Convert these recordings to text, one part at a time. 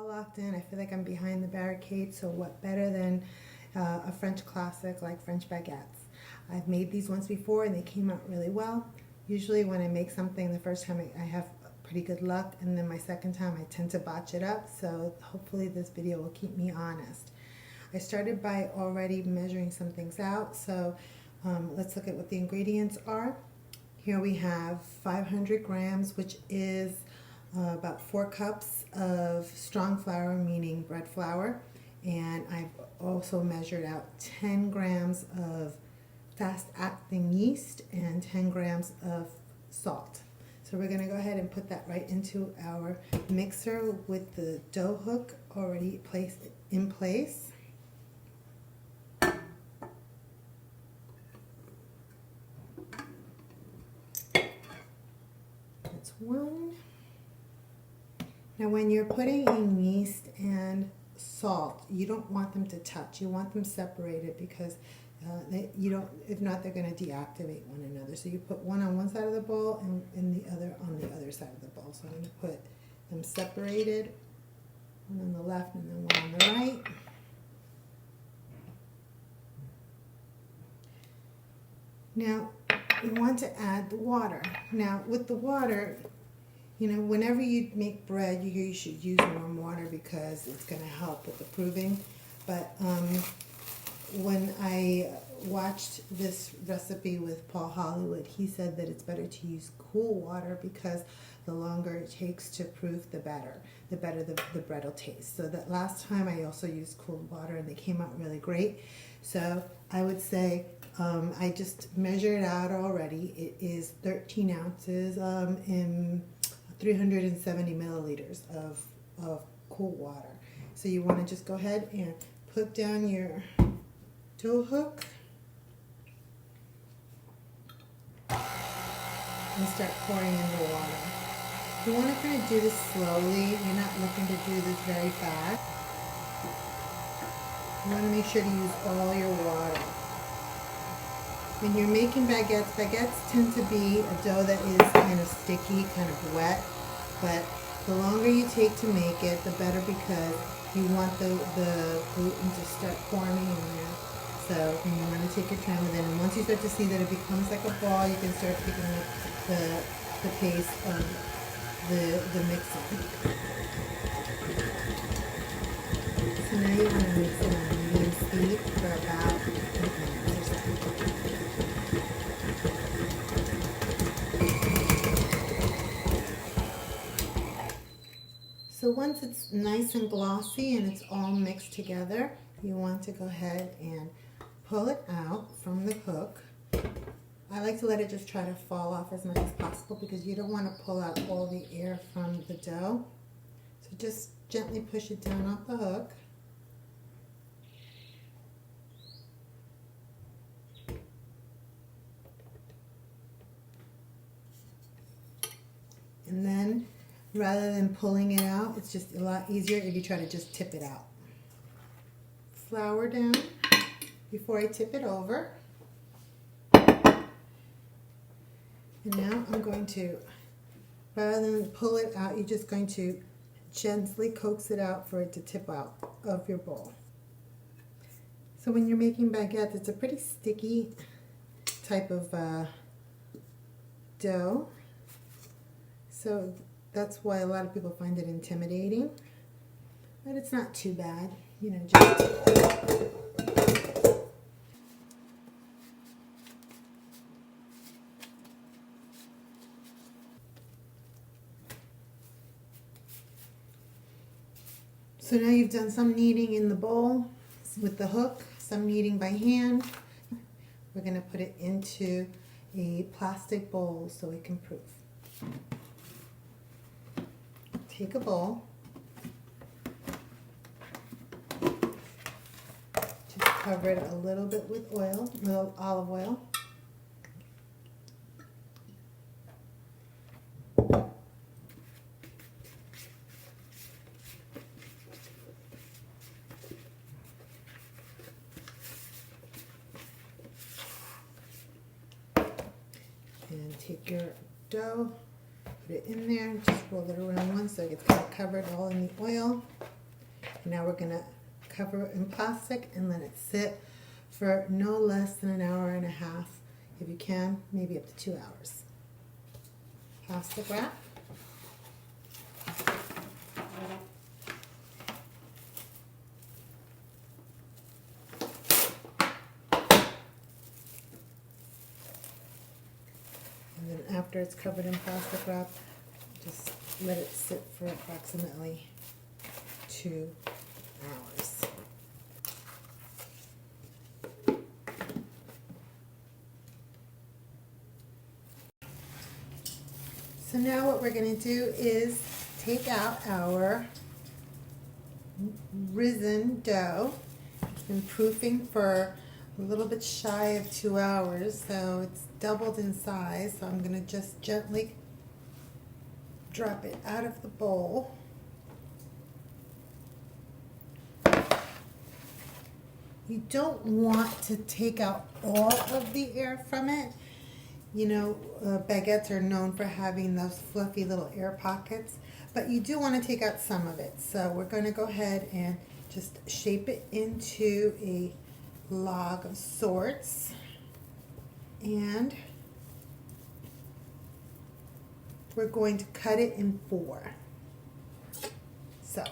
all locked in. I feel like I'm behind the barricade, so what better than a French classic like French baguettes. I've made these once before and they came out really well. Usually when I make something the first time I have pretty good luck, and then my second time I tend to botch it up, so hopefully this video will keep me honest. I started by already measuring some things out, so let's look at what the ingredients are. Here we have 500 grams, which is about 4 cups of strong flour, meaning bread flour, and I've also measured out 10 grams of fast-acting yeast and 10 grams of salt. So we're going to go ahead and put that right into our mixer with the dough hook already placed in place. That's one. Now when you're putting in yeast and salt, you don't want them to touch. You want them separated because if not, they're going to deactivate one another. So you put one on one side of the bowl and the other on the other side of the bowl. So I'm going to put them separated, one on the left and then one on the right. Now you want to add the water. Now with the water, you know, whenever you make bread, you should use warm water because it's going to help with the proving. But when I watched this recipe with Paul Hollywood, he said that it's better to use cool water because the longer it takes to proof, the better the bread will taste. So that last time I also used cool water and they came out really great. So I would say I just measured it out already. It is 13 ounces in 370 milliliters of cool water. So you want to just go ahead and put down your dough hook and start pouring in the water. You want to kind of do this slowly. You're not looking to do this very fast. You want to make sure to use all your water. When you're making baguettes, baguettes tend to be a dough that is kind of sticky, kind of wet, but the longer you take to make it, the better, because you want the gluten to start forming in there. So you want to take your time with it, and once you start to see that it becomes like a ball, you can start picking up the pace of the mixing. So now you want to mix it on medium speed for about 8 minutes or so. So once it's nice and glossy and it's all mixed together, you want to go ahead and pull it out from the hook. I like to let it just try to fall off as much as possible because you don't want to pull out all the air from the dough. So just gently push it down off the hook. And then rather than pulling it out, it's just a lot easier if you try to just tip it out. Flour down before I tip it over. And now I'm going to, rather than pull it out, you're just going to gently coax it out for it to tip out of your bowl. So when you're making baguettes, it's a pretty sticky type of dough. So that's why a lot of people find it intimidating, but it's not too bad, you know, just so now you've done some kneading in the bowl with the hook, some kneading by hand. We're going to put it into a plastic bowl so it can proof. Take a bowl, just cover it a little bit with oil, little olive oil. And take your dough, put it in there, just roll it around once so it gets kind of covered all in the oil. And now we're gonna cover it in plastic and let it sit for no less than an hour and a half. If you can, maybe up to 2 hours. Plastic wrap. And then after it's covered in plastic wrap, just let it sit for approximately 2 hours. So now what we're going to do is take out our risen dough. It's been proofing for a little bit shy of 2 hours, so it's doubled in size. So I'm going to just gently drop it out of the bowl. You don't want to take out all of the air from it. You know, baguettes are known for having those fluffy little air pockets, but you do want to take out some of it. So we're going to go ahead and just shape it into a log of sorts. And we're going to cut it in 4. So.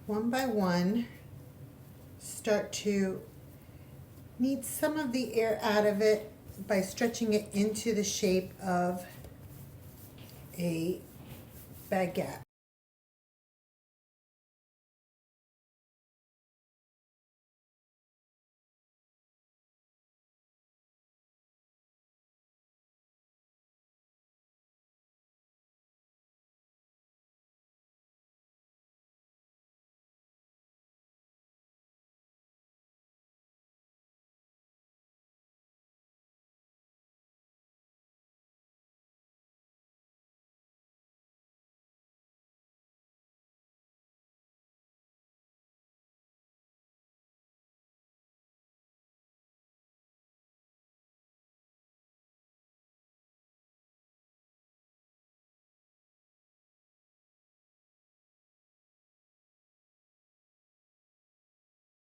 One by one, start to knead some of the air out of it by stretching it into the shape of a baguette.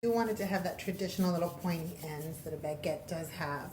You want it to have that traditional little pointy ends that a baguette does have.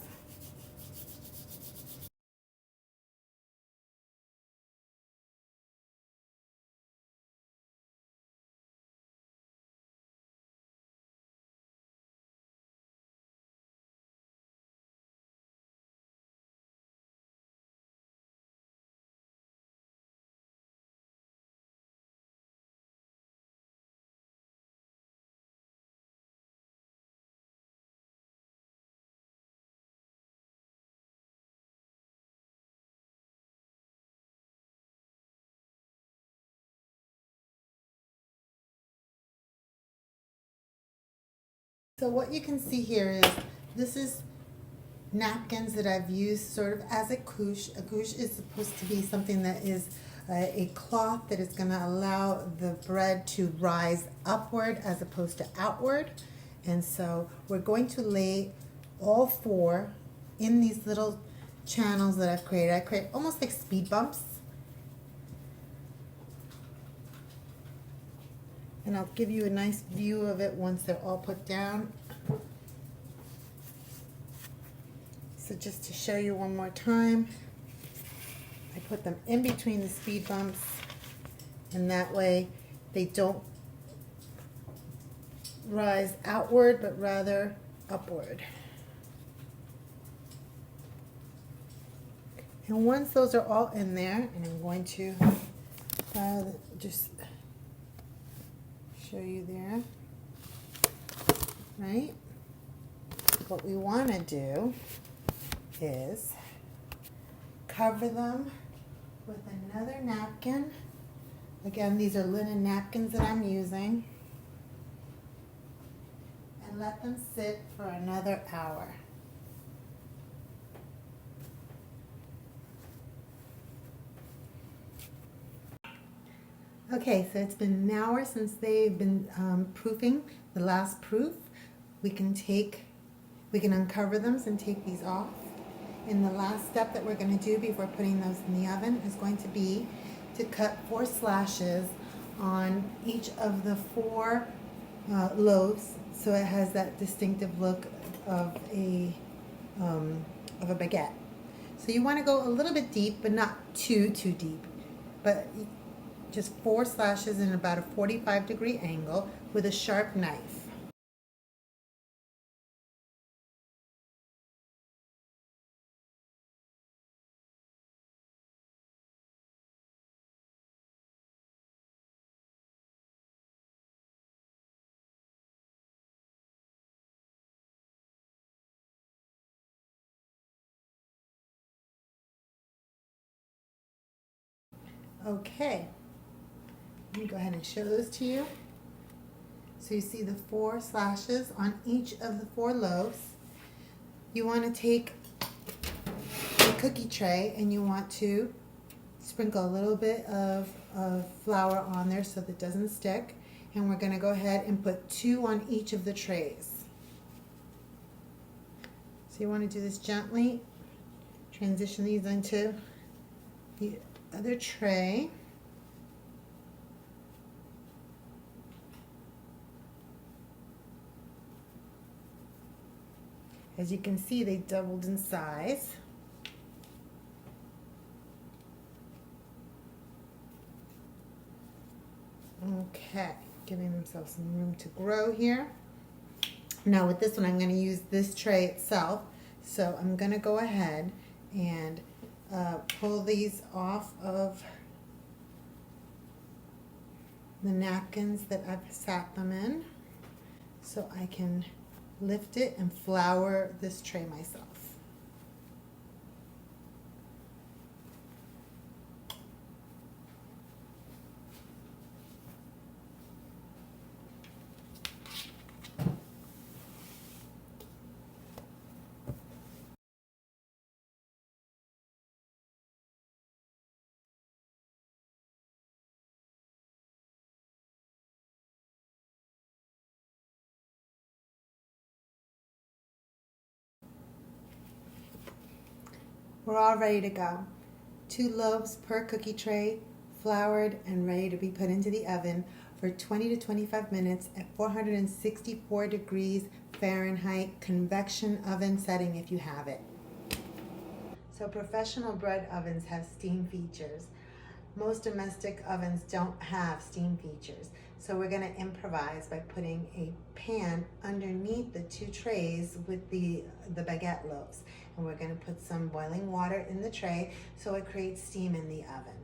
So what you can see here is this is napkins that I've used sort of as a couche. A couche is supposed to be something that is a cloth that is going to allow the bread to rise upward as opposed to outward. And so we're going to lay all 4 in these little channels that I've created. I create almost like speed bumps. And I'll give you a nice view of it once they're all put down. So just to show you one more time, I put them in between the speed bumps, and that way they don't rise outward but rather upward. And once those are all in there, and I'm going to just show you there, right? What we want to do is cover them with another napkin. Again, these are linen napkins that I'm using. And let them sit for another hour. Okay, so it's been an hour since they've been proofing the last proof. We can uncover them and take these off. And the last step that we're going to do before putting those in the oven is going to be to cut 4 slashes on each of the 4 loaves, so it has that distinctive look of a baguette. So you want to go a little bit deep, but not too deep. But just 4 slashes in about a 45-degree angle with a sharp knife. Okay, let me go ahead and show those to you. So you see the 4 slashes on each of the 4 loaves. You want to take a cookie tray and you want to sprinkle a little bit of flour on there so that it doesn't stick. And we're going to go ahead and put 2 on each of the trays. So you want to do this gently. Transition these into the other tray. As you can see, they doubled in size. Okay, giving themselves some room to grow here. Now with this one, I'm going to use this tray itself. So I'm going to go ahead and pull these off of the napkins that I've sat them in, so I can lift it and flour this tray myself. We're all ready to go. 2 loaves per cookie tray, floured and ready to be put into the oven for 20 to 25 minutes at 464 degrees Fahrenheit convection oven setting if you have it. So professional bread ovens have steam features. Most domestic ovens don't have steam features. So we're going to improvise by putting a pan underneath the 2 trays with the baguette loaves. And we're going to put some boiling water in the tray so it creates steam in the oven.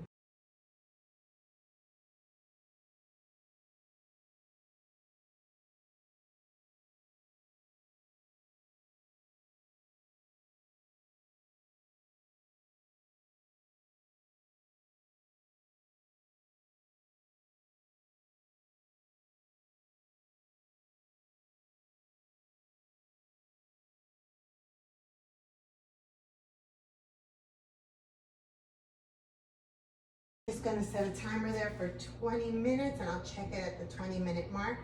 Just going to set a timer there for 20 minutes and I'll check it at the 20-minute mark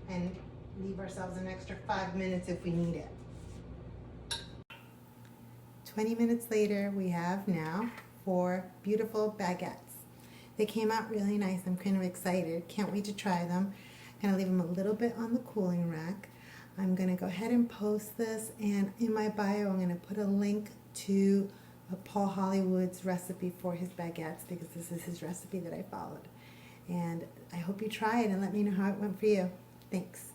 and leave ourselves an extra 5 minutes if we need it. 20 minutes later, we have now 4 beautiful baguettes. They came out really nice. I'm kind of excited. Can't wait to try them. I'm going to leave them a little bit on the cooling rack. I'm going to go ahead and post this, and in my bio I'm going to put a link to Paul Hollywood's recipe for his baguettes, because this is his recipe that I followed. And I hope you try it and let me know how it went for you. Thanks.